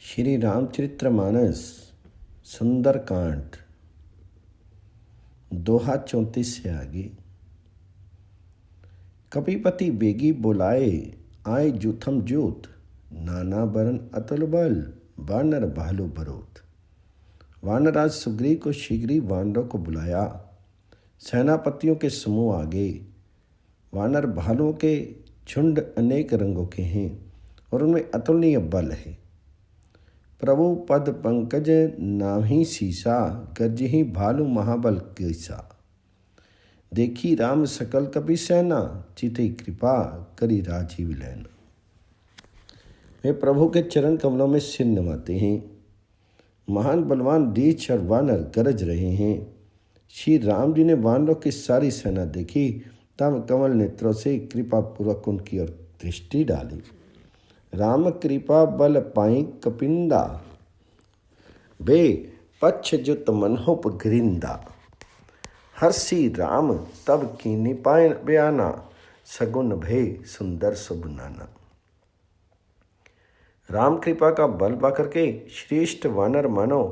श्री रामचरितमानस सुंदरकांड दोहा 34 से आगे। कपिपति बेगी बुलाए आए जूथम जूथ, नाना बरन अतुल बल वानर भालू बरोत। वानराज सुग्रीव को शीघ्र वानरों को बुलाया, सेनापतियों के समूह आगे। वानर भालुओं के झुंड अनेक रंगों के हैं और उनमें अतुलनीय बल है। प्रभु पद पंकज नाहि सीसा, गरजहि भालु महाबल कैसा। देखी राम सकल कपि सेना, चितई कृपा करी राजीव लैना। वे प्रभु के चरण कमलों में सिर नवाते हैं। महान बलवान रीछ और वानर गरज रहे हैं। श्री राम जी ने वानरों की सारी सेना देखी, तब कमल नेत्रों से कृपा पूर्वक उनकी ओर दृष्टि डाली। राम कृपा बल पाई कपिंदा, बे पक्ष जुत मनहुप घृंदा। हर्षि राम तब कीनी पाए बयाना, सगुन भय सुंदर शुभ नाना। राम कृपा का बल पाकर के श्रेष्ठ वानर मानो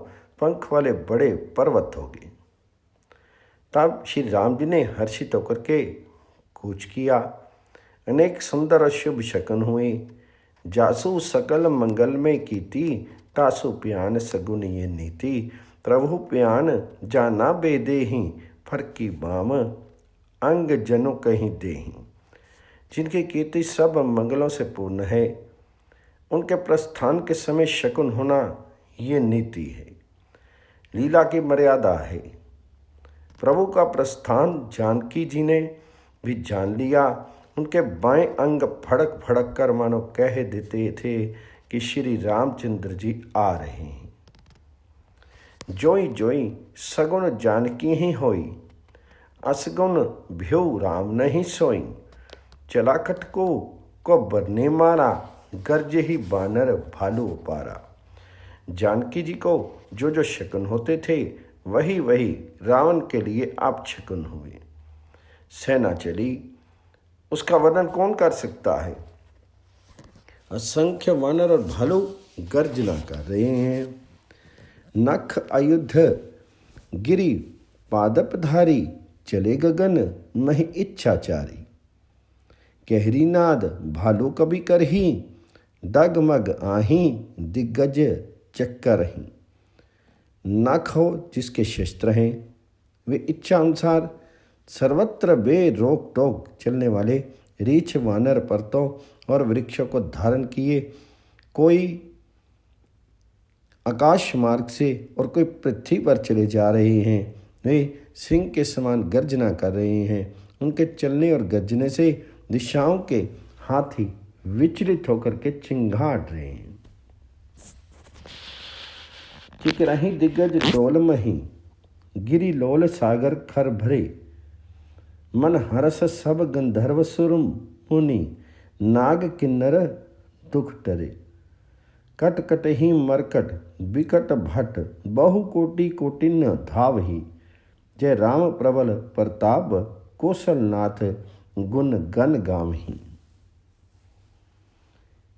पंख वाले बड़े पर्वत हो गए। तब श्री राम जी ने हर्षित होकर के कूच किया। अनेक सुंदर और शुभ शकुन हुए। जासु सकल मंगल में कीती, तासु प्यान सगुन ये नीति। प्रभु प्यान जाना बेदेहि, फरकी बाम अंग जनु कहीं देहि। जिनकी कीर्ति सब मंगलों से पूर्ण है, उनके प्रस्थान के समय शकुन होना ये नीति है, लीला की मर्यादा है। प्रभु का प्रस्थान जानकी जी ने भी जान लिया। उनके बाएं अंग फड़क फड़क कर मानो कह देते थे कि श्री रामचंद्र जी आ रहे हैं। जोई जोई सगुन जानकी ही होई, असगुन भ्यो राम नहीं सोई। चला खटको को बरने मारा, गर्ज ही बानर भालू पारा। जानकी जी को जो जो शकुन होते थे, वही वही रावण के लिए आप शकुन हुए। सेना चली, उसका वर्णन कौन कर सकता है। असंख्य वानर और भालू गर्जना कर रहे हैं। नख अयुद्ध गिरी पादपधारी, चले गगन महि इच्छाचारी। कहरी नाद भालू कभी करही, दगमग आही दिग्गज चक्कर ही। नख हो जिसके शस्त्र हैं, वे इच्छा अनुसार सर्वत्र बे रोक टोक चलने वाले रीछ वानर पर्वतों और वृक्षों को धारण किए। कोई आकाश मार्ग से और कोई पृथ्वी पर चले जा रहे हैं। वे सिंह के समान गर्जना कर रहे हैं। उनके चलने और गर्जने से दिशाओं के हाथी विचलित होकर के चिंगाड़ रहे हैं। चिकरही दिग्गज डोलमही, गिरी लोल सागर खर भरे। मन हरस सब गंधर्व सुर मुनि, नाग किन्नर दुख टरे। कट कट ही मरकट विकट भट, बहु कोटि कोटिन्य धावही। जय राम प्रबल प्रताप, कौशलनाथ गुण गण गावही।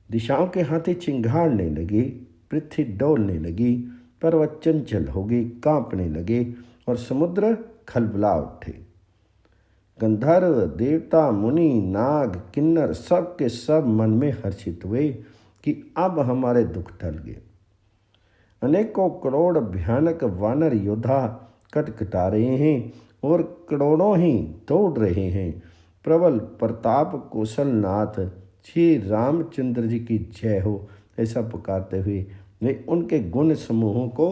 दिशाओं के हाथी चिंगाड़ने लगे, पृथ्वी डोलने लगी, पर्वत चंचल हो गए, कांपने लगे और समुद्र खलबला उठे। गंधर्व देवता मुनि नाग किन्नर सब के सब मन में हर्षित हुए कि अब हमारे दुख टल गए। अनेकों करोड़ भयानक वानर योद्धा कटकटा रहे हैं और करोड़ों ही दौड़ रहे हैं। प्रबल प्रताप कौशलनाथ श्री रामचंद्र जी की जय हो, ऐसा पुकारते हुए वे उनके गुण समूहों को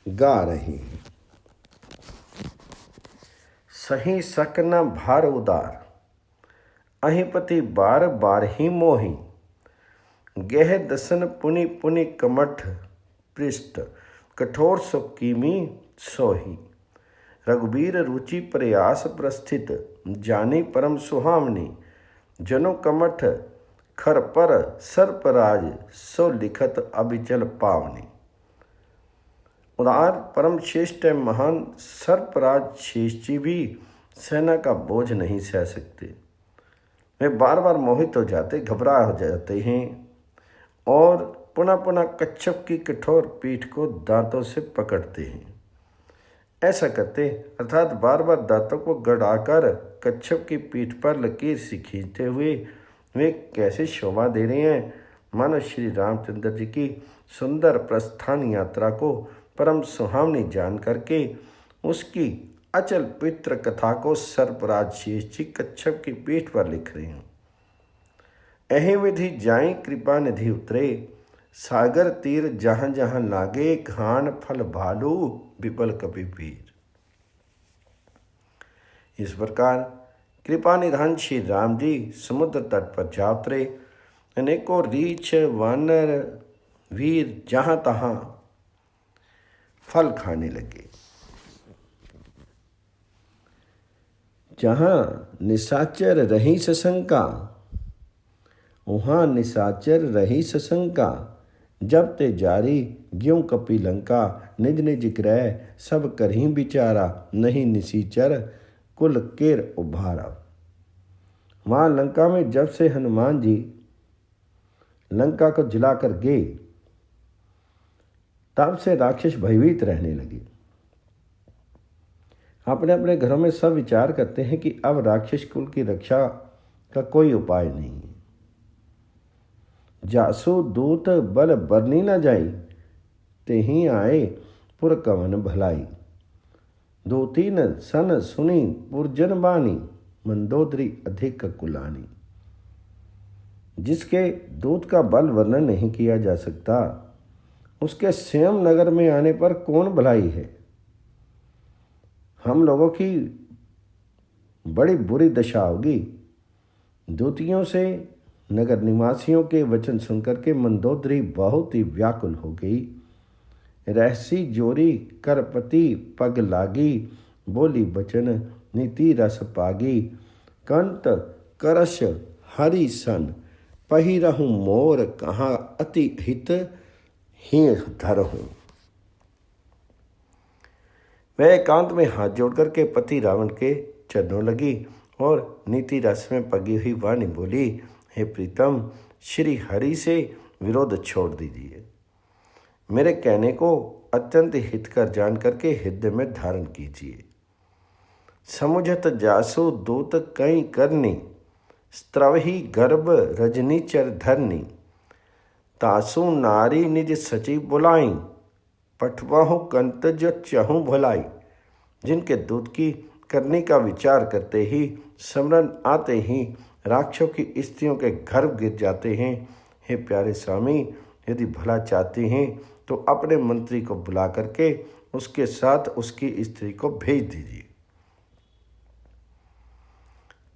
गा रहे हैं। सही सकना भार उदार, अहिपति बार बार ही मोही। गह दसन पुनि पुनि कमठ पृष्ठ, कठोर सो कीमी सोही। रघुबीर रुचि प्रयास प्रस्थित, जानी परम सुहामनी। जनो कमठ खर पर सर्पराज, सो लिखत अबिचल पावनी। उदार परम श्रेष्ठ महान सर्पराज शेष जी भी सेना का बोझ नहीं सह सकते। वे बार बार मोहित हो जाते, घबरा हो जाते हैं और पुनः पुनः कच्छप की कठोर पीठ को दांतों से पकड़ते हैं। ऐसा करते अर्थात बार बार दांतों को गड़ाकर कच्छप की पीठ पर लकीर से खींचते हुए वे कैसे शोभा दे रहे हैं, मानो श्री रामचंद्र जी की सुंदर प्रस्थान यात्रा को परम सुहावनी जान करके उसकी अचल पित्र कथा को सर्पराज शेष जी कच्छप की पीठ पर लिख रहे हैं। अहि विधि जाई कृपा निधि उतरे, सागर तीर जहाँ जहाँ लागे, घान फल भालू विपल कपि पीर। इस प्रकार कृपा निधान श्री राम जी समुद्र तट पर जा उतरे। अनेकों रीछ वानर वीर जहाँ तहाँ फल खाने लगे। जहाँ निशाचर रही सशंका, वहाँ निशाचर रही सशंका, जब ते जारी ज्यों कपि लंका, निज निज ग्रह सब करहीं बिचारा, नहीं निशीचर कुल केर उभारा। वहाँ लंका में जब से हनुमान जी लंका को जलाकर गए, तब से राक्षस भयभीत रहने लगे। अपने अपने घरों में सब विचार करते हैं कि अब राक्षस कुल की रक्षा का कोई उपाय नहीं है। जासु दूत बल बरनी न जाई, तेहि आए पुर कवन भलाई। दो तीन सन सुनी पुरजन बानी, मंदोदरी अधिक कुलानी। जिसके दूत का बल वर्णन नहीं किया जा सकता, उसके स्वयं नगर में आने पर कौन भलाई है। हम लोगों की बड़ी बुरी दशा होगी। दूतियों से नगर निवासियों के वचन सुनकर के मंदोदरी बहुत ही व्याकुल हो गई। रहसी जोरी करपति पग लागी, बोली बचन नीति रस पागी। कंत करश हरि सन, पहिरहूँ मोर कहाँ अति हित ही धरहूँ। वह एकांत में हाथ जोड़ करके पति रावण के चरणों लगी और नीति रस में पगी हुई वाणी बोली, हे प्रीतम, श्री हरि से विरोध छोड़ दीजिए। मेरे कहने को अत्यंत हितकर जान करके हृदय में धारण कीजिए। समुझत जासु दूत कई करनी, स्त्रवही गर्भ रजनीचर धरनी। तासु नारी निज सचिव बुलाई, पठवाहु कंत जो चहूँ भलाई। जिनके दूत की करने का विचार करते ही स्मरण आते ही राक्षसों की स्त्रियों के गर्भ गिर जाते हैं। हे प्यारे स्वामी, यदि भला चाहते हैं तो अपने मंत्री को बुला करके उसके साथ उसकी स्त्री को भेज दीजिए।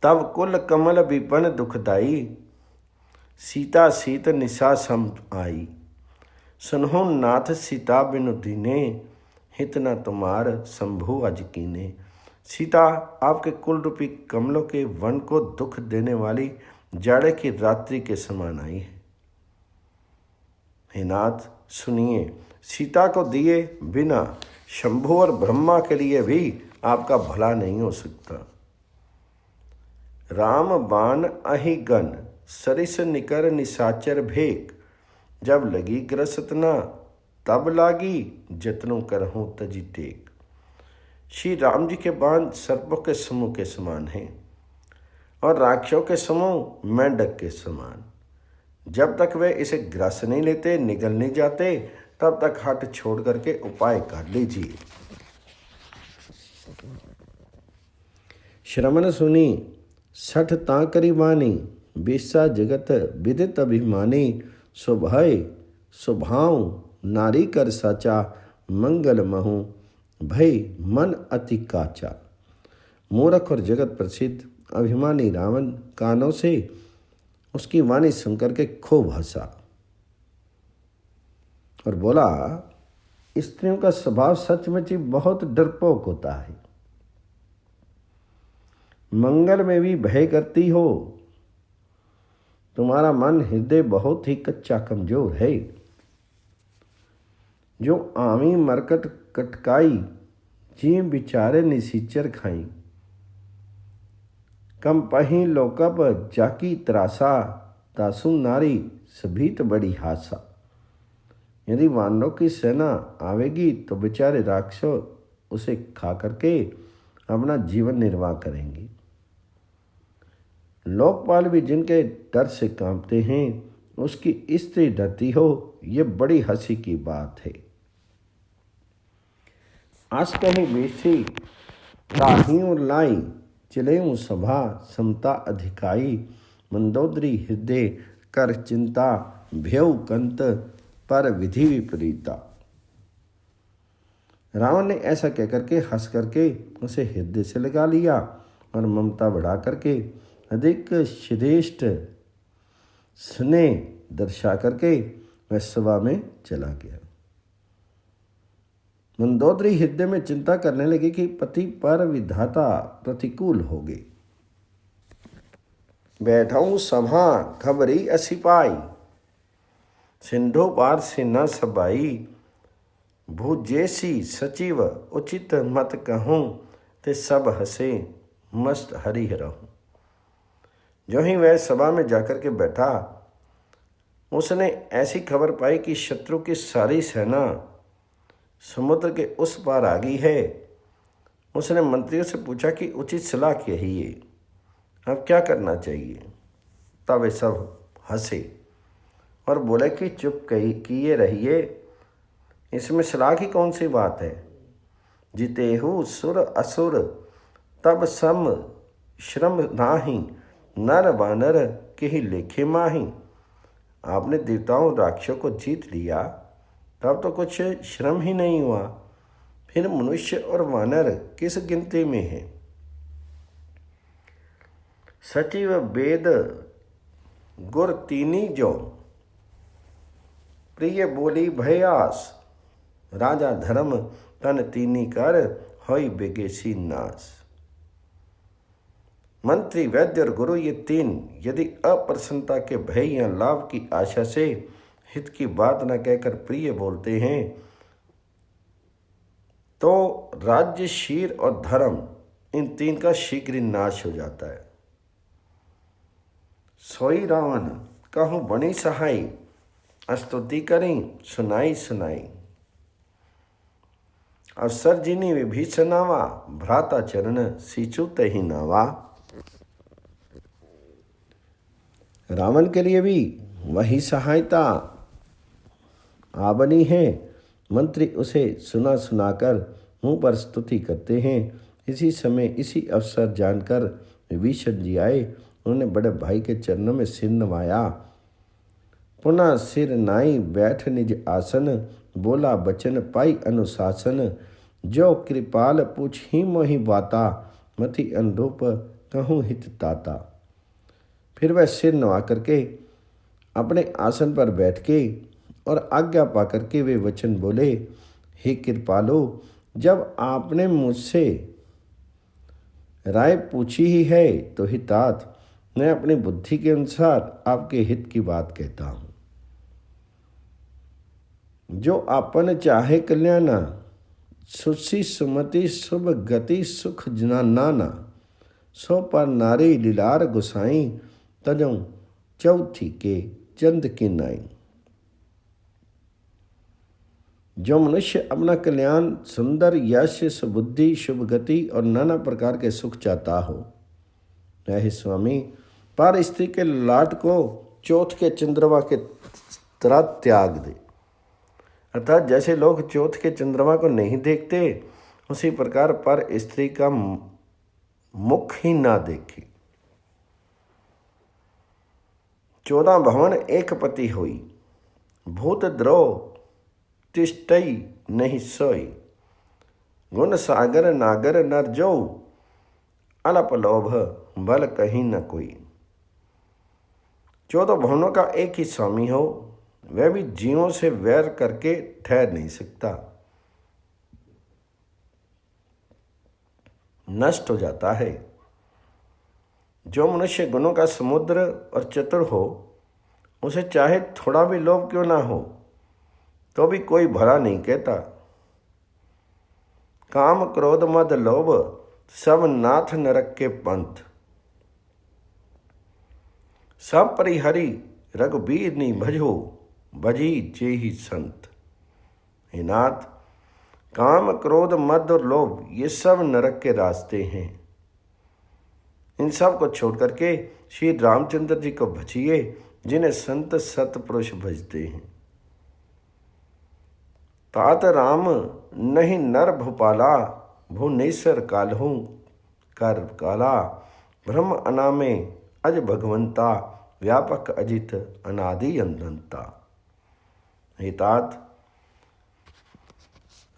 तब कुल कमल विपन दुखदाई, सीता सीत निशा सम आई। सुनहो नाथ सीता बिनु दीने, हित न तुम्हार शंभु अज कीने। सीता आपके कुल रूपी कमलों के वन को दुख देने वाली जाड़े की रात्रि के समान आई है। हे नाथ सुनिए, सीता को दिए बिना शंभु और ब्रह्मा के लिए भी आपका भला नहीं हो सकता। राम बाण अहि गन, सरिस निकर निशाचर भेक। जब लगी ग्रसतना, तब लागी जतनों करहूँ तजी टेक। श्री राम जी के बाण सर्पों के समूह के समान हैं और राक्षसों के समूह मेंढक के समान। जब तक वे इसे ग्रस नहीं लेते, निगल नहीं जाते, तब तक हट छोड़ करके उपाय कर लीजिए। श्रमण सुनी सठ तांकरी वानी, बेसा जगत विदित अभिमानी। सुभय सुभाव नारी कर साचा, मंगल महु भय मन अति काचा। मूर्ख और जगत प्रसिद्ध अभिमानी रावण कानों से उसकी वाणी सुनकर के खूब हंसा और बोला, स्त्रियों का स्वभाव सचमुच ही बहुत डरपोक होता है। मंगल में भी भय करती हो। तुम्हारा मन हृदय बहुत ही कच्चा कमजोर है। जो आमी मरकट कटकाई, जी बिचारे निसीचर खाई। कम पही लोकप जाकी त्रासा, तासु नारी सभीत बड़ी हासा। यदि वानरों की सेना आवेगी तो बेचारे राक्षस उसे खा करके अपना जीवन निर्वाह करेंगी। लोकपाल भी जिनके डर से कांपते हैं, उसकी स्त्री डरती हो, ये बड़ी हंसी की बात है। आज कहीं बेसी ताहियों लाई, चलेऊं सभा समता अधिकाई, मंदोदरी हृदय कर चिंता, भयउ कंत पर विधि विपरीता। रावण ने ऐसा कहकर के हंस करके उसे हृदय से लगा लिया और ममता बढ़ा करके अधिक श्रेष्ठ स्नेह दर्शा करके वह सभा में चला गया। मंदोदरी हृदय में चिंता करने लगी कि पति पर विधाता प्रतिकूल हो गई। बैठाऊं सभा खबरी असिपाई, सिंधु पार से न सबाई, भूजेसी सचिव उचित मत कहूँ, ते सब हंसे मस्त हरि रहूं। जो ही वह सभा में जाकर के बैठा, उसने ऐसी खबर पाई कि शत्रु की सारी सेना समुद्र के उस पार आ गई है। उसने मंत्रियों से पूछा कि उचित सलाह क्या है, ये अब क्या करना चाहिए। तब वे सब हंसे और बोले कि चुप किए रहिए, इसमें सलाह की कौन सी बात है। जितेहु सुर असुर तब सम श्रम नाही, नर वानर के ही लेखे माही। आपने देवताओं राक्षसों को जीत लिया, तब तो कुछ श्रम ही नहीं हुआ, फिर मनुष्य और वानर किस गिनती में है। सचिव वेद गुर तीनी जो, प्रिय बोली भयास, राजा धर्म तन तीनी कर, होई बेगेसी नाश। मंत्री वैद्य और गुरु ये तीन यदि अप्रसन्नता के भय या लाभ की आशा से हित की बात न कहकर प्रिय बोलते हैं, तो राज्य शीर और धर्म इन तीन का शीघ्र नाश हो जाता है। सोई रावण कहूँ बनी सहाई, स्तुति करें सुनाई सुनाई। अवसर जिनी विभीषण नावा, भ्राता चरण सींचू तहि नावा। रावण के लिए भी वही सहायता आ बनी है। मंत्री उसे सुना सुनाकर मुंह पर स्तुति करते हैं। इसी समय इसी अवसर जानकर विभीषण जी आए। उन्होंने बड़े भाई के चरणों में सिर नवाया। पुनः सिर नाई बैठ निज आसन, बोला बचन पाई अनुशासन। जो कृपाल पूछ ही मोहि बाता, मति अनुरूप कहूँ हित ताता। फिर वह सिर नवा करके अपने आसन पर बैठ के और आज्ञा पा करके वे वचन बोले, हे कृपालो, जब आपने मुझसे राय पूछी ही है तो हितात, मैं अपनी बुद्धि के अनुसार आपके हित की बात कहता हूँ। जो आपन चाहे कल्याणा, सुशी सुमति शुभ गति सुख नाना। सो पर नारी लीलार गुसाई, तजों चौथी के चंद की नाई। जो मनुष्य अपना कल्याण, सुंदर यश, सुबुद्धि, शुभ गति और नाना प्रकार के सुख चाहता हो, वह स्वामी पर स्त्री के लाट को चौथ के चंद्रमा के तरह त्याग दे। अर्थात जैसे लोग चौथ के चंद्रमा को नहीं देखते, उसी प्रकार पर स्त्री का मुख ही ना देखे। 14 भवन एक पति हुई, भूत द्रोह तिष्ठई नहीं सोई। गुण सागर नागर नर जो, अलप लोभ बल कहीं न कोई। 14 भवनों का एक ही स्वामी हो, वह भी जीवों से वैर करके ठहर नहीं सकता, नष्ट हो जाता है। जो मनुष्य गुणों का समुद्र और चतुर हो, उसे चाहे थोड़ा भी लोभ क्यों ना हो, तो भी कोई भला नहीं कहता। काम क्रोध मद लोभ, सब नाथ नरक के पंथ। सब परिहरि रघुबीर नी भजो, भजी जे ही संत। हे नाथ, काम, क्रोध, मद और लोभ ये सब नरक के रास्ते हैं। इन सब को छोड़ करके श्री रामचंद्र जी को भजिए, जिन्हें संत सतपुरुष भजते हैं। तात राम नहीं नर भूपाला, भुवनेश्वर कालहू कर काला। ब्रह्म अनामे अज भगवंता, व्यापक अजित अनादि अनंता। हे तात,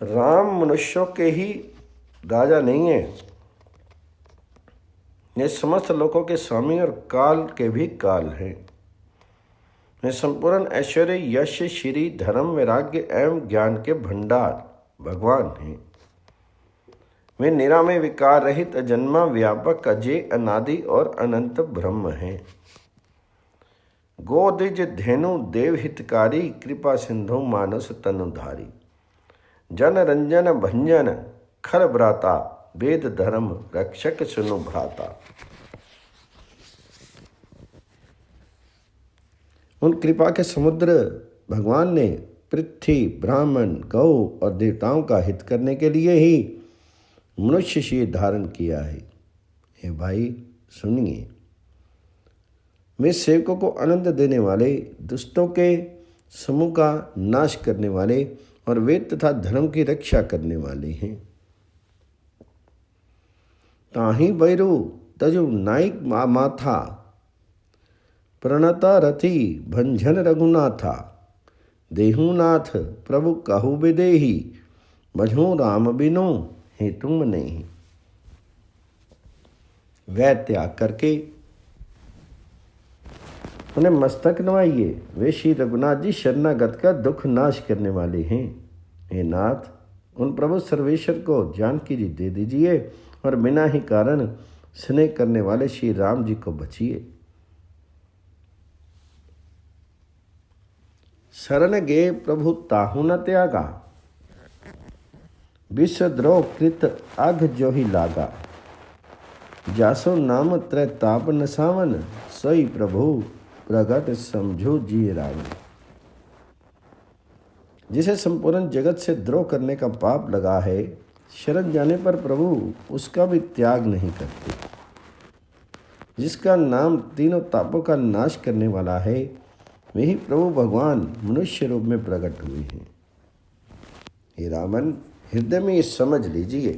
राम मनुष्यों के ही राजा नहीं है, ये समस्त लोकों के स्वामी और काल के भी काल हैं। ये संपूर्ण ऐश्वर्य, यश, श्री, धर्म, वैराग्य एवं ज्ञान के भंडार भगवान हैं। वे निरामय, विकार रहित, अजन्मा, व्यापक, अजय, अनादि और अनंत ब्रह्म हैं। गोदिज धेनु देव हितकारी, कृपा सिंधु मानस तनुधारी। जन रंजन भंजन खर भ्राता, वेद धर्म रक्षक सुनु भ्राता। उन कृपा के समुद्र भगवान ने पृथ्वी, ब्राह्मण, गौ और देवताओं का हित करने के लिए ही मनुष्य शरीर धारण किया है। हे भाई सुनिए, वे सेवकों को आनंद देने वाले, दुष्टों के समूह का नाश करने वाले और वेद तथा धर्म की रक्षा करने वाले हैं। ताहि बैरु तजु नाइक माथा, प्रणता रथी भंजन रघुनाथा। देहुनाथ प्रभु कहु विदेही, बझो राम बिनु हे तुम नहीं। वह त्याग करके उन्हें मस्तक नवाइए, वे श्री रघुनाथ जी शरणागत का दुख नाश करने वाले हैं। हे नाथ, उन प्रभु सर्वेश्वर को जानकी जी दे दीजिए और बिना ही कारण स्नेह करने वाले श्री राम जी को बचिए। शरण गे प्रभु ताहु न त्यागा, विश्वद्रोह कृत अघ जो ही लागा। जासो नाम त्रय ताप न सावन, सोई प्रभु प्रगट समझो जी रावण। जिसे संपूर्ण जगत से द्रोह करने का पाप लगा है, शरण जाने पर प्रभु उसका भी त्याग नहीं करते। जिसका नाम तीनों तापों का नाश करने वाला है, वही प्रभु भगवान मनुष्य रूप में प्रकट हुए हैं। हे रामन, हृदय में ये समझ लीजिए,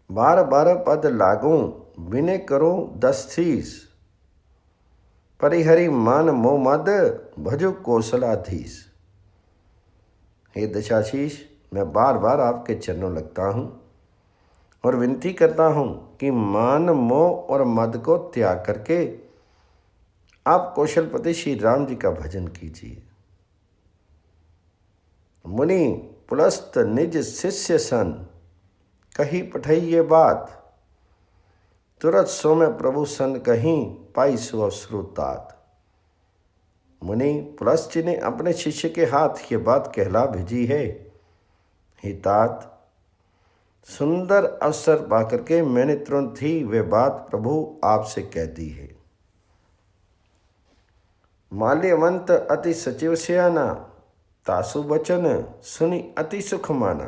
12 पद लागू, विनय करो 10 शीस। परिहरि मान मोह मद, भजो कौशलाधीश। हे दशाशीष, मैं बार बार आपके चरणों लगता हूँ और विनती करता हूँ कि मान, मोह और मद को त्याग करके आप कौशलपति श्री राम जी का भजन कीजिए। मुनि पुलस्त निज शिष्य सन, कही पठई ये बात। तुरत सो में प्रभु सन कहीं, पाई सो श्रुतात। मुनि पुलस्त जी ने अपने शिष्य के हाथ ये बात कहला भेजी है। हे तात, सुंदर अवसर पाकर के मैंने तुरंत ही वे बात प्रभु आपसे कह दी है। माल्यवंत अति सचिव स्याना, तासु बचन सुनि अति सुख माना।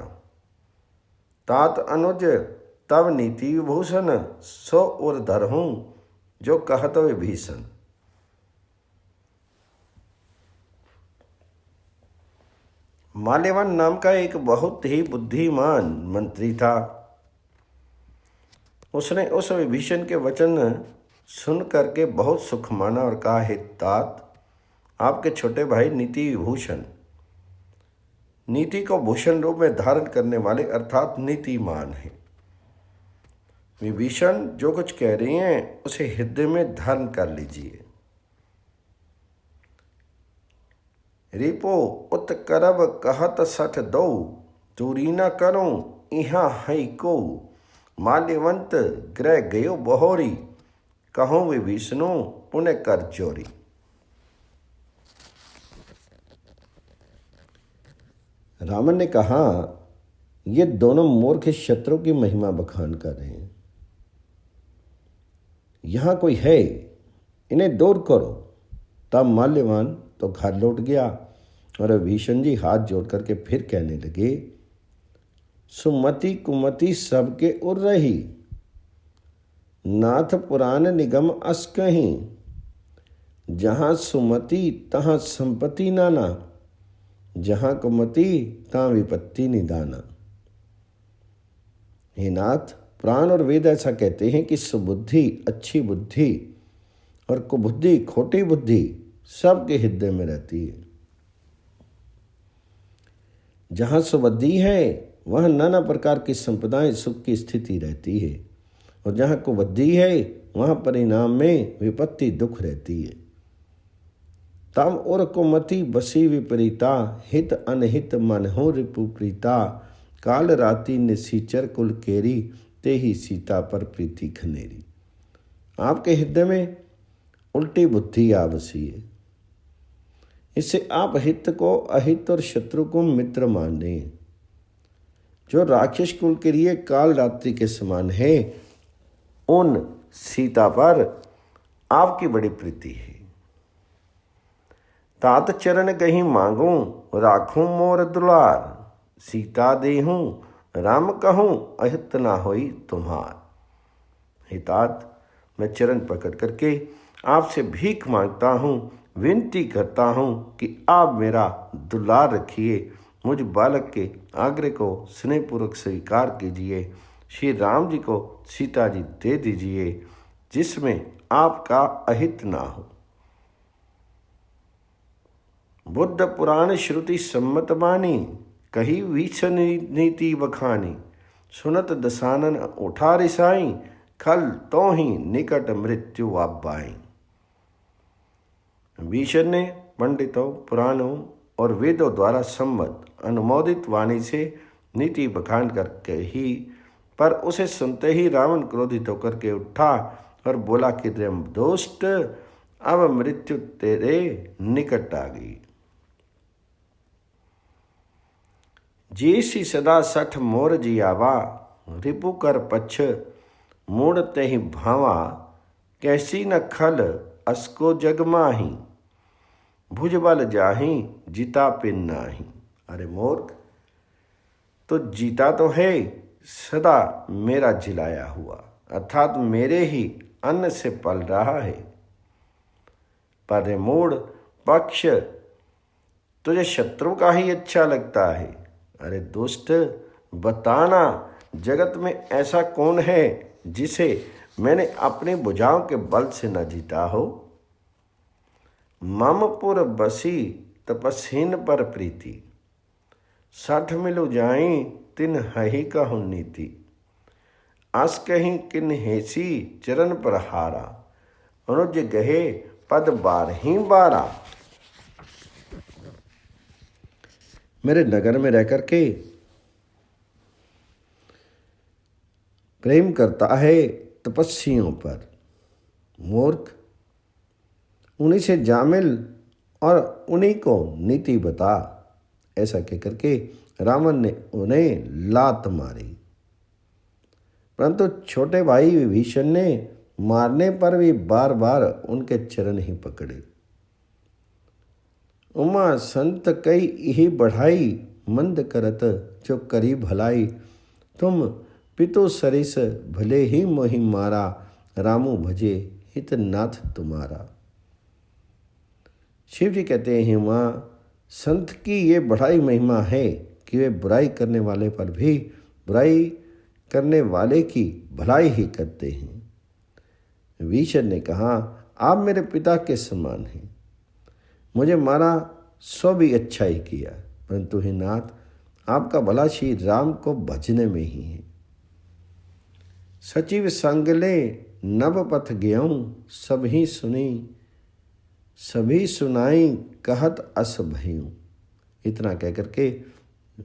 तात अनुज तब नीति विभूषण, सो उर धरहूँ जो कहत विभीषण। माल्यवन नाम का एक बहुत ही बुद्धिमान मंत्री था। उसने उस विभीषण के वचन सुन करके बहुत सुख माना और कहा, हे तात, आपके छोटे भाई नीति विभूषण, नीति को भूषण रूप में धारण करने वाले अर्थात नीतिमान है। विभीषण जो कुछ कह रही हैं उसे हृदय में धारण कर लीजिए। रिपो उत्करब कहत सठ दो, चोरी न करो इहाँ हई को। माल्यवंत ग्रह गयो बहोरी, कहो विभीषणो पुण्य कर चोरी। रावण ने कहा, ये दोनों मूर्ख शत्रु की महिमा बखान कर रहे हैं। यहाँ कोई है, इन्हें दूर करो। तब माल्यवान तो घर लौट गया और भीषण जी हाथ जोड़ करके फिर कहने लगे, सुमति कुमति सबके उर रही, नाथ पुराण निगम अस कहीं, जहाँ सुमति तहाँ संपत्ति नाना, जहाँ कुमति तहाँ विपत्ति निदाना। हे नाथ, पुराण और वेद ऐसा कहते हैं कि सुबुद्धि अच्छी बुद्धि और कुबुद्धि खोटी बुद्धि सबके हृदय में रहती है। जहाँ सुबुद्धि है वहाँ नाना प्रकार की संपदाएं सुख की स्थिति रहती है, और जहाँ कुबुद्धि है वहाँ परिणाम में विपत्ति दुख रहती है। तम और कुमति बसी विपरीता, हित अनहित मन हो रिपुप्रीता, काल राति निसीचर कुल केरी, ते ही सीता पर प्रीति खनेरी। आपके हृदय में उल्टी बुद्धि आ बसी है, इससे आप हित को अहित और शत्रु को मित्र मान रहे हैं। जो राक्षस कुल के लिए काल रात्रि के समान है, उन सीता पर आपकी बड़ी प्रीति है। तात चरण गही मांगूं, राखूं मोर दुलार, सीता देहूं राम कहूं, अहित ना होई तुम्हार। हे तात, मैं चरण पकड़ करके आपसे भीख मांगता हूँ, विनती करता हूँ कि आप मेरा दुलार रखिए, मुझ बालक के आग्रह को स्नेहपूर्वक स्वीकार कीजिए। श्री राम जी को सीता जी दे दीजिए, जिसमें आपका अहित ना हो। बुद्ध पुराण श्रुति सम्मत बानी, कही वीछ नीति बखानी, सुनत दसानन उठा रिसाई, खल तो ही निकट मृत्यु आप बाई। भीषण ने पंडितों, पुराणों और वेदों द्वारा सम्मत अनुमोदित वाणी से नीति बखान करके ही, पर उसे सुनते ही रावण क्रोधित होकर के उठा और बोला कि दोस्त, अब मृत्यु तेरे निकट आ गई। जैसी सदा सठ मोर जियावा, रिपु कर पछ मूड़ते ही भावा, कैसी न खल असको जगमाही, भुजबल जाही जीता पिन नाही। अरे मूर्ख, तो जीता तो है सदा मेरा जिलाया हुआ, अर्थात मेरे ही अन्न से पल रहा है, पर मूढ़ पक्ष तुझे शत्रु का ही अच्छा लगता है। अरे दोस्त, बताना जगत में ऐसा कौन है जिसे मैंने अपनी भुजाओं के बल से न जीता हो। ममपुर बसी तपस्हीन पर प्रीति, 60 मिलु जाई तिन हही कहु नीति, आस कहीं किन हेसी चरण पर हारा, अनुज गहे पद बार ही बारा। मेरे नगर में रह करके प्रेम करता है तपस्वियों पर, मूर्ख, उन्हीं से जामिल और उन्हीं को नीति बता। ऐसा कहकर के रावण ने उन्हें लात मारी, परंतु छोटे भाई विभीषण ने मारने पर भी बार बार उनके चरण ही पकड़े। उमा संत कई यही बढ़ाई, मंद करत जो करी भलाई, तुम पितु सरिस भले ही मोहि मारा, रामू भजे हित नाथ तुम्हारा। शिव जी कहते हैं, वहाँ संत की ये बढ़ाई महिमा है कि वे बुराई करने वाले पर भी बुराई करने वाले की भलाई ही करते हैं। विभीषण ने कहा, आप मेरे पिता के समान हैं, मुझे मारा सो भी अच्छा ही किया, परंतु हे नाथ, आपका भला श्री राम को भजने में ही है। सचिव संगले नव पथ गयऊं, सभी सुनी सभी सुनाई, कहत अस भयूं। इतना कहकर के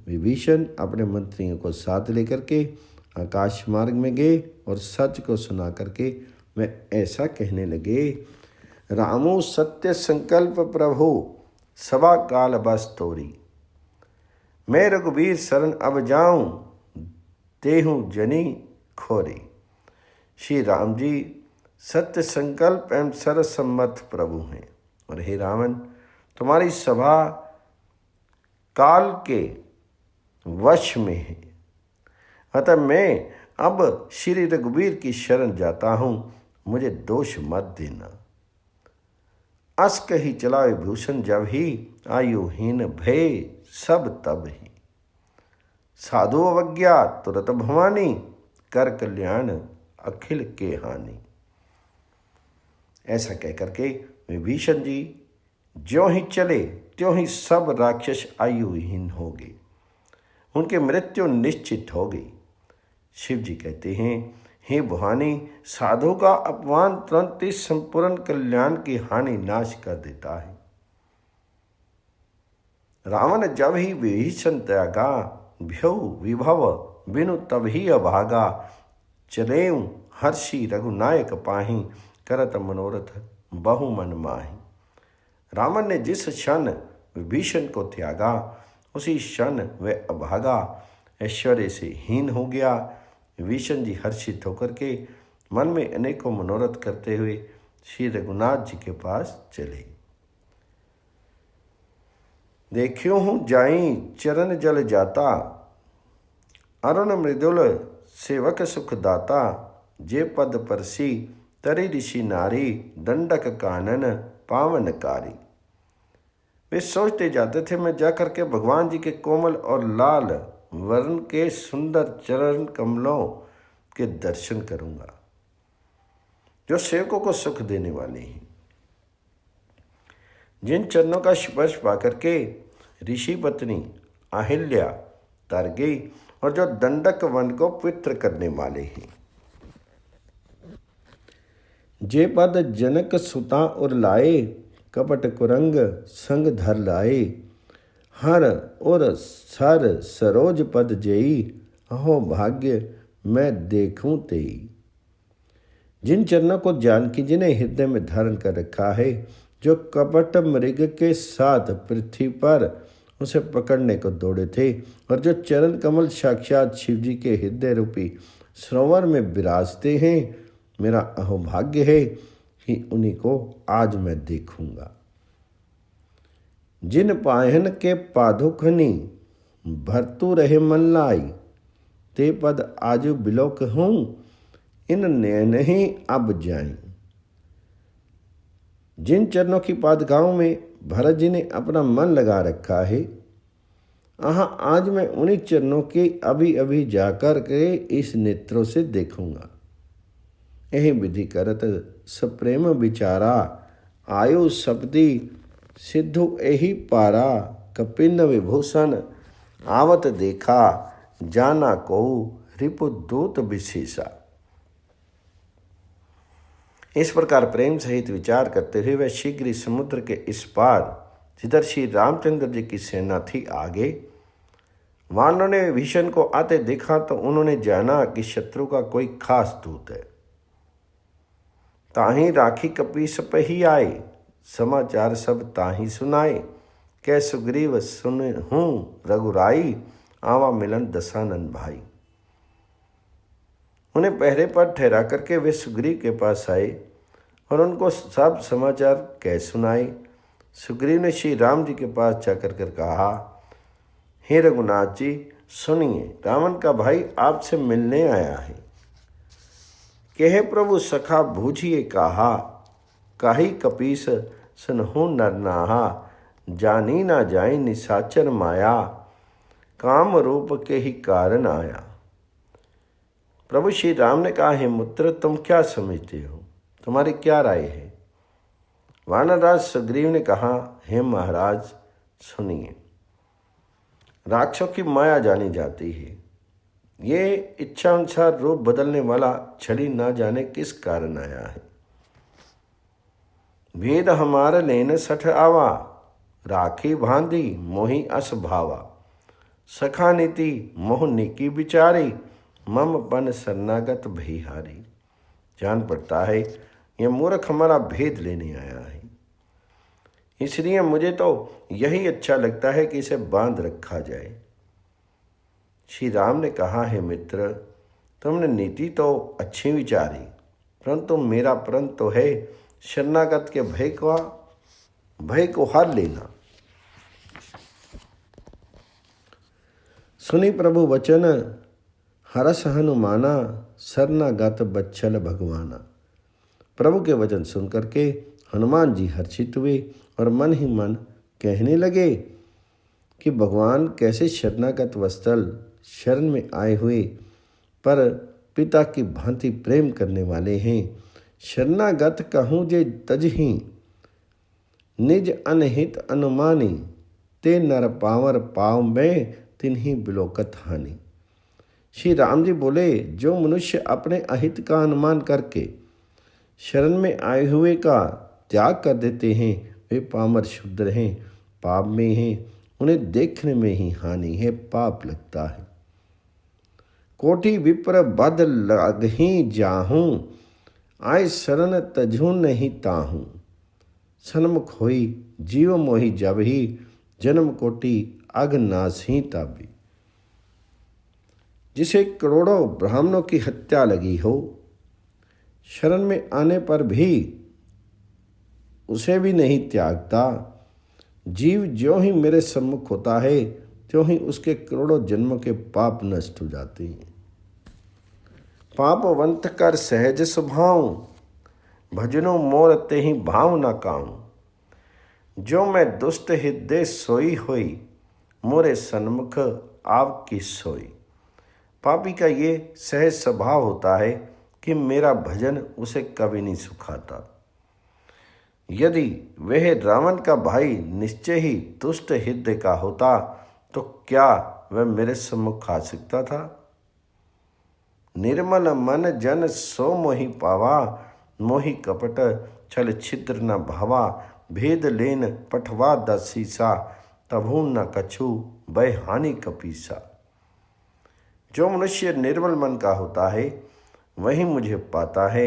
विभीषण अपने मंत्रियों को साथ लेकर के आकाश मार्ग में गए और सच को सुना करके वे ऐसा कहने लगे, रामो सत्य संकल्प प्रभु, सभा काल बस तोरी, मैं रघुबीर शरण अब जाऊं, तेहूं जनी खोरी। श्री राम जी सत्य संकल्प एवं सर्वसम्मत प्रभु हैं, और हे रावण, तुम्हारी सभा काल के वश में है। अतः मैं अब श्री रघुवीर की शरण जाता हूँ, मुझे दोष मत देना। अस कही चला विभूषण जब ही, आयुहीन भय सब तब ही। साधु अवज्ञा तुरत भवानी, कर कल्याण अखिल के हानि। ऐसा कहकर के विभीषण जी ज्यों ही चले त्यों ही सब राक्षस आयुहीन हो गए, उनकी मृत्यु निश्चित हो गई। शिव जी कहते हैं, हे भवानी, साधु का अपमान तुरंत ही संपूर्ण कल्याण की हानि नाश कर देता है। रावण जब ही विभीषण त्यागा, भ्यौ विभव बिनु तब ही अभागा। चलेऊ हर्षि रघुनायक पाहि, करत मनोरथ बहु मन माहि। रावण ने जिस क्षण विभीषण को त्यागा, उसी क्षण वह अभागा ऐश्वर्य से हीन हो गया। विभीषण जी हर्षित होकर के मन में अनेकों मनोरथ करते हुए श्री रघुनाथ जी के पास चले। देखियो हूँ जाई चरण जल जाता, अरुण मृदुल सेवक सुख दाता। जे पद परसी तरि ऋषि नारी, दंडक कानन पावनकारी। वे सोचते जाते थे, मैं जाकर के भगवान जी के कोमल और लाल वर्ण के सुंदर चरण कमलों के दर्शन करूंगा, जो सेवकों को सुख देने वाले हैं। जिन चरणों का स्पर्श पाकर के ऋषि पत्नी अहिल्या तर गई, और जो दंडक वन को पवित्र करने वाले हैं। जे पद जनक सुता उर लाए, कपट कुरंग संग धर लाए। हर उर सर सरोज पद जेई, अहो भाग्य मैं देखूं तेई। जिन चरणों को जानकी जी ने हृदय में धारण कर रखा है, जो कपट मृग के साथ पृथ्वी पर उसे पकड़ने को दौड़े थे, और जो चरण कमल साक्षात शिव जी के हृदय रूपी सरोवर में विराजते हैं, मेरा अहोभाग्य है कि उन्हीं को आज मैं देखूंगा। जिन पायन के पादुखनी, भरतु रहे मन लाई। ते पद आजु बिलोक हूँ, इन नैन ही अब जाई। जिन चरणों की पादुकाओं में भरत जी ने अपना मन लगा रखा है, आज मैं उन्हीं चरणों के अभी अभी जाकर के इस नेत्रों से देखूंगा। यही विधि करत सप्रेम विचारा, आयु सपदी सिद्धु एही पारा। कपिन विभूषण आवत देखा, जाना को रिपु दूत विशेषा। इस प्रकार प्रेम सहित विचार करते हुए वह शीघ्र ही समुद्र के इस पार, जिधर श्री रामचंद्र जी की सेना थी, आगे। वानरों ने विभीषण को आते देखा तो उन्होंने जाना कि शत्रु का कोई खास दूत है। ताही राखी कपीस पही आए, समाचार सब ताही सुनाए। कै सुग्रीव सुन हूँ रघुराई, आवा मिलन दशानन भाई। उन्हें पहरे पर ठहरा करके वे सुग्रीव के पास आए और उनको सब समाचार कह सुनाए। सुग्रीव ने श्री राम जी के पास जाकर कर कहा, हे रघुनाथ जी सुनिए, रावण का भाई आपसे मिलने आया है। कहे प्रभु सखा बूझिए कहा, काहि कपीस सुनहु नर नाहा। जानी ना जाए निशाचर माया, काम रूप के ही कारण आया। प्रभु श्री राम ने कहा, हे पुत्र तुम क्या समझते हो, तुम्हारी क्या राय है। वानरराज सुग्रीव ने कहा, हे महाराज सुनिए, राक्षसों की माया जानी जाती है। ये इच्छा अनुसार रूप बदलने वाला छली ना जाने किस कारण आया है। वेद हमार लेन सठ आवा, राखी भांदी मोहि अस भावा। सखा नीति मोह निकी बिचारी, मम पन शरणागत भईहारी। जान पड़ता है यह मूर्ख हमारा भेद लेने आया है, इसलिए मुझे तो यही अच्छा लगता है कि इसे बांध रखा जाए। श्री राम ने कहा, हे मित्र तुमने नीति तो अच्छी विचारी, परंतु मेरा प्रण तो है शरणागत के भय को हार लेना। सुनी प्रभु वचन हरस हनुमाना, शरणागत बच्छल भगवाना। प्रभु के वचन सुन करके हनुमान जी हर्षित हुए और मन ही मन कहने लगे कि भगवान कैसे शरणागत वत्सल शरण में आए हुए पर पिता की भांति प्रेम करने वाले हैं। शरणागत कहूँ जे तजही, निज अनहित अनुमानी, ते नर पावर पाव में तिन्ही बिलोकत हानि। श्री राम जी बोले, जो मनुष्य अपने अहित का अनुमान करके शरण में आए हुए का त्याग कर देते हैं, वे पामर शूद्र हैं, पाप में हैं, उन्हें देखने में ही हानि है, पाप लगता है। कोटि विप्र बद लगही जाहूँ, आय शरण तजू नहीं ताहूँ। सन्मुख होई जीव मोहि जब ही, जन्म कोटि अग नासी ताबी। जिसे करोड़ों ब्राह्मणों की हत्या लगी हो, शरण में आने पर भी उसे भी नहीं त्यागता। जीव ज्यों ही मेरे सम्मुख होता है, त्यों ही उसके करोड़ों जन्मों के पाप नष्ट हो जाते हैं। पापवंत कर सहज स्वभाव, भजनो मोर ते ही भाव न काऊं। जो मैं दुष्ट हृदय सोई होई, मोरे सन्मुख आपकी सोई। पापी का ये सहज स्वभाव होता है कि मेरा भजन उसे कभी नहीं सुखाता। यदि वह रावण का भाई निश्चय ही दुष्ट हृदय का होता तो क्या वह मेरे सम्मुख आ सकता था। निर्मल मन जन सो मोहि पावा, मोहि कपट छल छिद्र न भावा। भेद लेन पठवा दसीसा, तभू न कछु भय हानि कपीसा। जो मनुष्य निर्मल मन का होता है वही मुझे पाता है।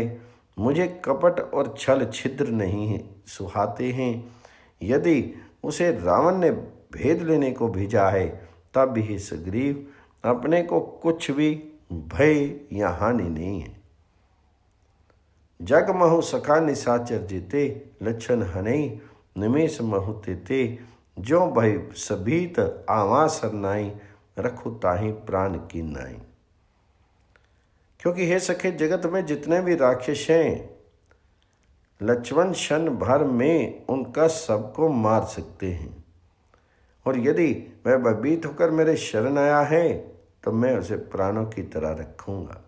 मुझे कपट और छल छिद्र नहीं सुहाते हैं। यदि उसे रावण ने भेद लेने को भेजा है तब भी सुग्रीव अपने को कुछ भी भय या हानि नहीं है। जग महु सखा निशाचर जीते, लक्षण हनई निमेष महु तेते। जो भय सभीत आवा सरनाई, रखो ताहि प्राण की नाई। क्योंकि हे सखे, जगत में जितने भी राक्षस हैं, लक्ष्मण क्षण भर में उनका सबको मार सकते हैं। और यदि वह भयभीत होकर मेरे शरण आया है तो मैं उसे प्राणों की तरह रखूंगा।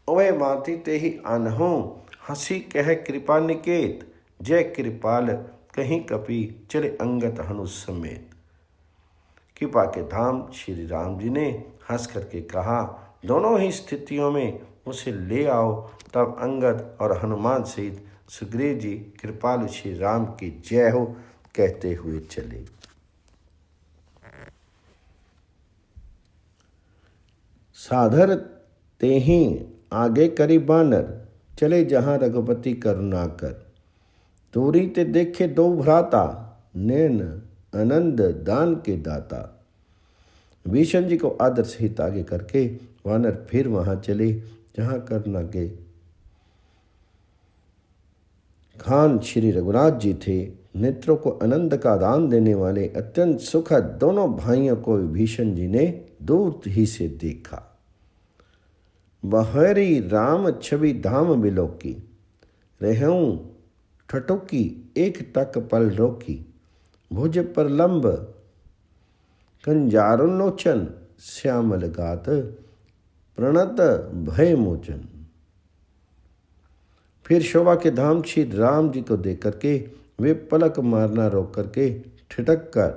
ओए माती ते ही अनहूँ, हंसी कह कृपा निकेत। जय कृपाल कहीं कपि, चले अंगत हनु समेत। कृपा के धाम श्री राम जी ने हंस करके कहा, दोनों ही स्थितियों में उसे ले आओ। तब अंगद और हनुमान सहित सुग्रीव जी कृपालु श्री राम की जय हो कहते हुए चले। साधर तेहि आगे करी बानर, चले जहाँ रघुपति करुणा कर। दूरी ते देखे दो भ्राता, नैन आनंद दान के दाता। भीषण जी को आदर सहित आगे करके वानर फिर वहां चले जहां करुणा के खान श्री रघुनाथ जी थे। नेत्रों को आनंद का दान देने वाले अत्यंत सुखद दोनों भाइयों को भीषण जी ने दूर ही से देखा। बहरी राम छवि धाम बिलोकी, रहूं ठटोकी एक टक पल रोकी। भुज पर लंब कंजारुलोचन, श्यामल गात प्रणत भय मोचन। फिर शोभा के धाम श्री राम जी को देख करके वे पलक मारना रोक करके ठिठक कर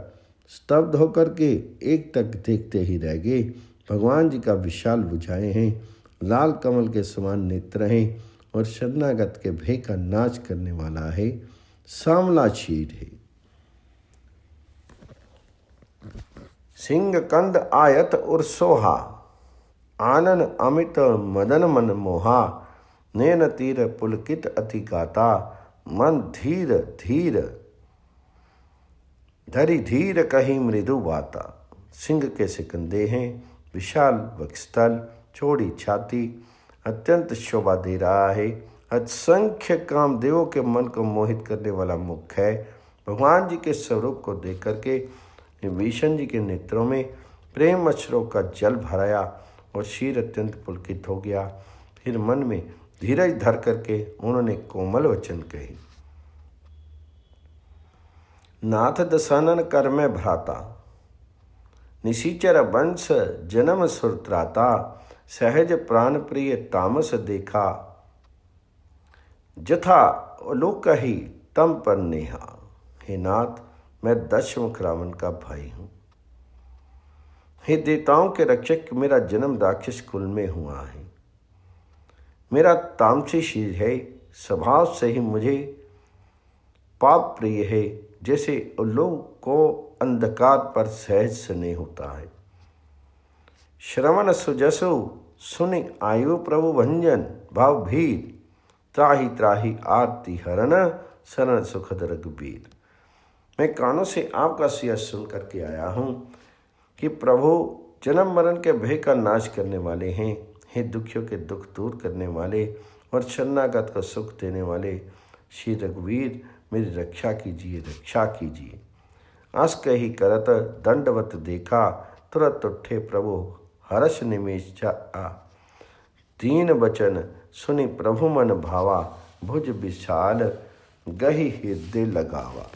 स्तब्ध होकर के एक तक देखते ही रह गए। भगवान जी का विशाल भुजाएं हैं, लाल कमल के समान नेत्र हैं और शरणागत के भय का नाच करने वाला है, सांवला शीर है। सिंह कंद आयत उर सोहा, आनन अमित मदन मन मोहा। नैन तीर पुलकित अति गाता, मन धीर धीर धरि धीर कहीं मृदु बाता। सिंह के सिकंदे हैं, विशाल वक्षस्थल, चौड़ी छाती, अत्यंत शोभा दे रहा है। असंख्य कामदेवों के मन को मोहित करने वाला मुख है। भगवान जी के स्वरूप को देख करके भीषण जी के नेत्रों में प्रेम अश्रों का जल भराया और शीर अत्यंत पुलकित हो गया। फिर मन में धीरज धर करके उन्होंने कोमल वचन कही। नाथ दशानन कर में भ्राता, निशीचर वंश जन्म सुरत्राता, सहज प्राण प्रिय तामस देखा, जथा लोक ही तम पर नेहा। हे नाथ, मैं दशमुख रावण का भाई हूँ। हे देवताओं के रक्षक, मेरा जन्म राक्षस कुल में हुआ है। मेरा तामसी शीर है, स्वभाव से ही मुझे पाप प्रिय है। जैसे लोग को अंधकार पर सहज स्नेह होता है। श्रवण सुजसु सुनि आयु प्रभु भंजन, भाव भीर त्राही त्राही आरती हरण, शरण सुखद रघुबीर। मैं कानों से आपका सिया सुन करके आया हूँ कि प्रभु जन्म मरण के भय का नाश करने वाले हैं। हे दुखियों के दुख दूर करने वाले और शरणागत को सुख देने वाले श्री रघुवीर, मेरी रक्षा कीजिए, रक्षा कीजिए। आस कही करत दंडवत देखा, तुरंत उठे प्रभु हर्ष निमेश जा। तीन वचन सुनि प्रभु मन भावा, भुज विशाल गही हृदय लगावा।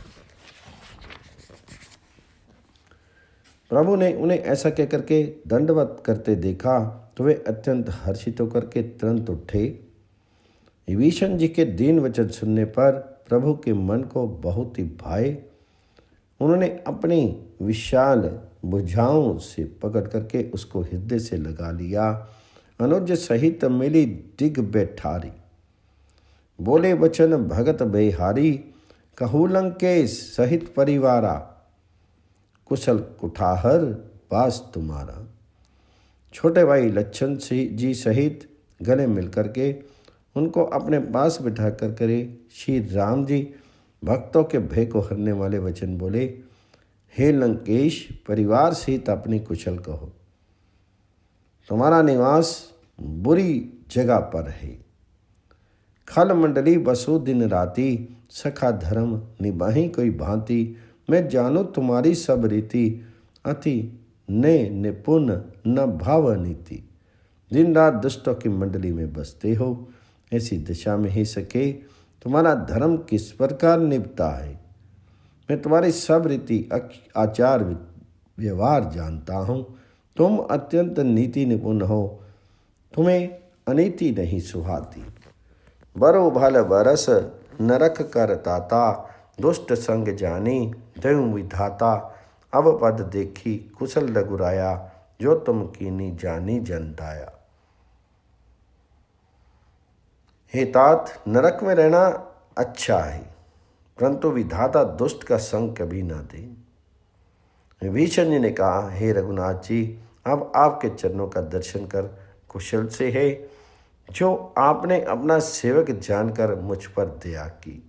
प्रभु ने उन्हें ऐसा कहकर के दंडवत करते देखा तो वे अत्यंत हर्षित होकर के तुरंत उठे। विभीषण जी के दीन वचन सुनने पर प्रभु के मन को बहुत ही भाए। उन्होंने अपनी विशाल भुजाओं से पकड़ करके उसको हृदय से लगा लिया। अनुज सहित मिली दिग बैठारी, बोले वचन भगत बेहारी, कहू लंकेश सहित परिवारा, कुशल कुठाहर पास तुम्हारा। छोटे भाई लक्ष्मण जी सहित गले मिल करके उनको अपने पास बिठा कर करे श्री राम जी भक्तों के भय को हरने वाले वचन बोले। हे लंकेश, परिवार सहित अपनी कुशल कहो। तुम्हारा निवास बुरी जगह पर है। खल मंडली बसो दिन राती, सखा धर्म निभाही कोई भांति। मैं जानू तुम्हारी सब रीति, अति ने निपुण न भाव नीति। दिन रात दुष्टों की मंडली में बसते हो। ऐसी दिशा में ही सके तुम्हारा धर्म किस प्रकार निभता है। मैं तुम्हारी सब रीति आचार व्यवहार जानता हूँ। तुम अत्यंत नीति निपुण हो, तुम्हें अनीति नहीं सुहाती। बरो भल बरस नरक कर ताता, दुष्ट संग जानी दयु विधाता। अब पद देखी कुशल रघुराया, जो तुम कीनी जानी जनताया। हे तात, नरक में रहना अच्छा है, परंतु विधाता दुष्ट का संग कभी ना दे। विभीषण जी ने कहा, हे रघुनाथ जी, अब आपके चरणों का दर्शन कर कुशल से है, जो आपने अपना सेवक जानकर मुझ पर दया की।